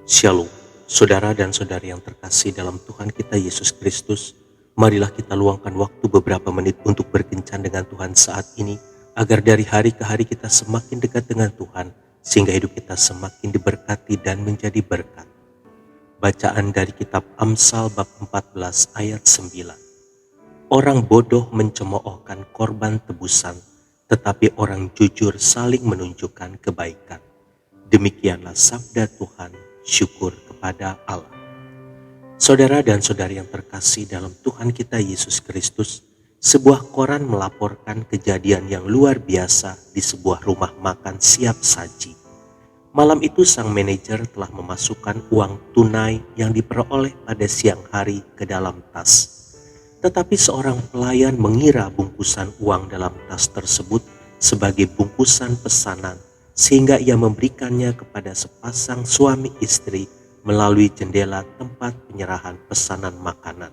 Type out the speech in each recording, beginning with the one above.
Shalom, saudara dan saudari yang terkasih dalam Tuhan kita Yesus Kristus. Marilah kita luangkan waktu beberapa menit untuk berkencan dengan Tuhan saat ini, agar dari hari ke hari kita semakin dekat dengan Tuhan, sehingga hidup kita semakin diberkati dan menjadi berkat. Bacaan dari kitab Amsal bab 14 ayat 9. Orang bodoh mencemoohkan korban tebusan, tetapi orang jujur saling menunjukkan kebaikan. Demikianlah sabda Tuhan, syukur kepada Allah. Saudara dan saudari yang terkasih dalam Tuhan kita Yesus Kristus, sebuah koran melaporkan kejadian yang luar biasa di sebuah rumah makan siap saji. Malam itu sang manajer telah memasukkan uang tunai yang diperoleh pada siang hari ke dalam tas. Tetapi seorang pelayan mengira bungkusan uang dalam tas tersebut sebagai bungkusan pesanan, sehingga ia memberikannya kepada sepasang suami istri melalui jendela tempat penyerahan pesanan makanan.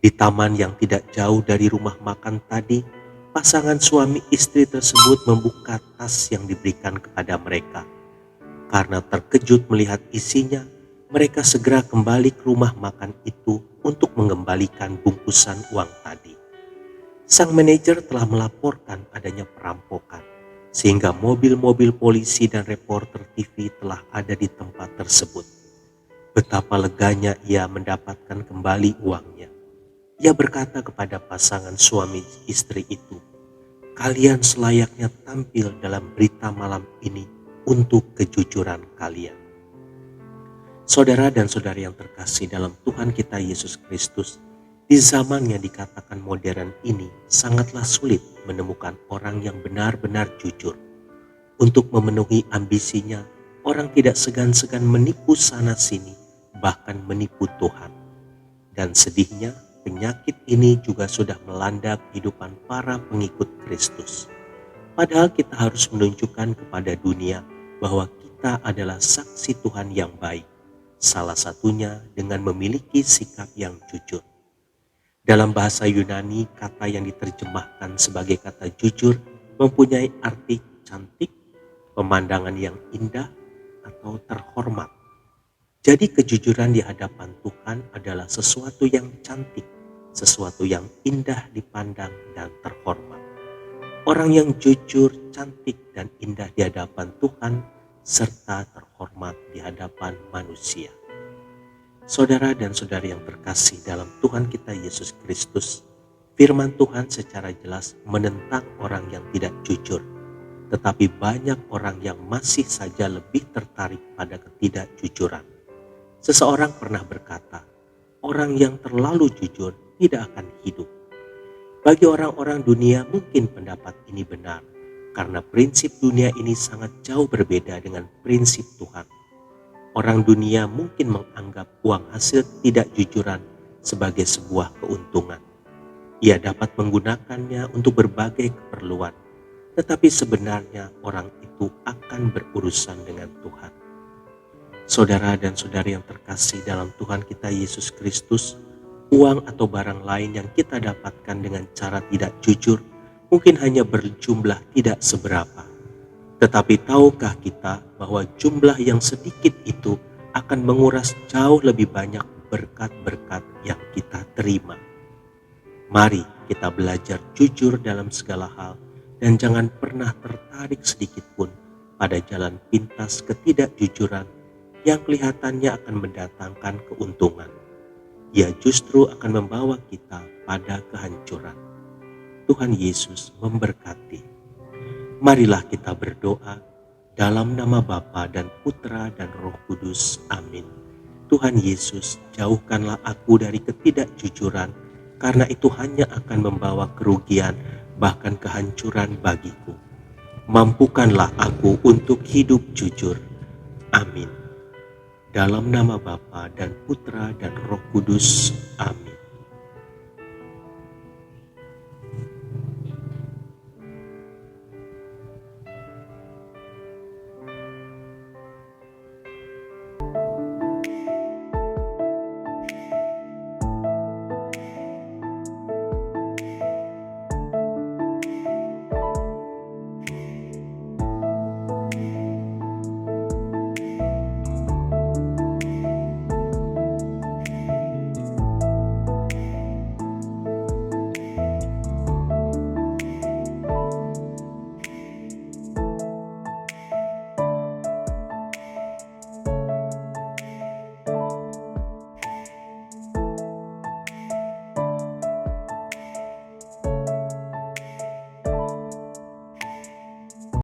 Di taman yang tidak jauh dari rumah makan tadi, pasangan suami istri tersebut membuka tas yang diberikan kepada mereka. Karena terkejut melihat isinya, mereka segera kembali ke rumah makan itu untuk mengembalikan bungkusan uang tadi. Sang manajer telah melaporkan adanya perampokan, sehingga mobil-mobil polisi dan reporter TV telah ada di tempat tersebut. Betapa leganya ia mendapatkan kembali uangnya. Ia berkata kepada pasangan suami istri itu, "Kalian selayaknya tampil dalam berita malam ini untuk kejujuran kalian." Saudara dan saudari yang terkasih dalam Tuhan kita Yesus Kristus, di zaman yang dikatakan modern ini sangatlah sulit menemukan orang yang benar-benar jujur. Untuk memenuhi ambisinya, orang tidak segan-segan menipu sana-sini, bahkan menipu Tuhan. Dan sedihnya, penyakit ini juga sudah melanda kehidupan para pengikut Kristus. Padahal kita harus menunjukkan kepada dunia bahwa kita adalah saksi Tuhan yang baik. Salah satunya dengan memiliki sikap yang jujur. Dalam bahasa Yunani, kata yang diterjemahkan sebagai kata jujur mempunyai arti cantik, pemandangan yang indah, atau terhormat. Jadi kejujuran di hadapan Tuhan adalah sesuatu yang cantik, sesuatu yang indah dipandang dan terhormat. Orang yang jujur, cantik, dan indah di hadapan Tuhan serta terhormat di hadapan manusia. Saudara dan saudari yang terkasih dalam Tuhan kita Yesus Kristus, firman Tuhan secara jelas menentang orang yang tidak jujur, tetapi banyak orang yang masih saja lebih tertarik pada ketidakjujuran. Seseorang pernah berkata, orang yang terlalu jujur tidak akan hidup. Bagi orang-orang dunia mungkin pendapat ini benar, karena prinsip dunia ini sangat jauh berbeda dengan prinsip Tuhan. Orang dunia mungkin menganggap uang hasil tidak jujuran sebagai sebuah keuntungan. Ia dapat menggunakannya untuk berbagai keperluan, tetapi sebenarnya orang itu akan berurusan dengan Tuhan. Saudara dan saudari yang terkasih dalam Tuhan kita Yesus Kristus, uang atau barang lain yang kita dapatkan dengan cara tidak jujur mungkin hanya berjumlah tidak seberapa. Tetapi tahukah kita bahwa jumlah yang sedikit itu akan menguras jauh lebih banyak berkat-berkat yang kita terima. Mari kita belajar jujur dalam segala hal dan jangan pernah tertarik sedikit pun pada jalan pintas ketidakjujuran yang kelihatannya akan mendatangkan keuntungan. Ia justru akan membawa kita pada kehancuran. Tuhan Yesus memberkati. Marilah kita berdoa dalam nama Bapa dan Putra dan Roh Kudus. Amin. Tuhan Yesus, jauhkanlah aku dari ketidakjujuran, karena itu hanya akan membawa kerugian bahkan kehancuran bagiku. Mampukanlah aku untuk hidup jujur. Amin. Dalam nama Bapa dan Putra dan Roh Kudus. Amin.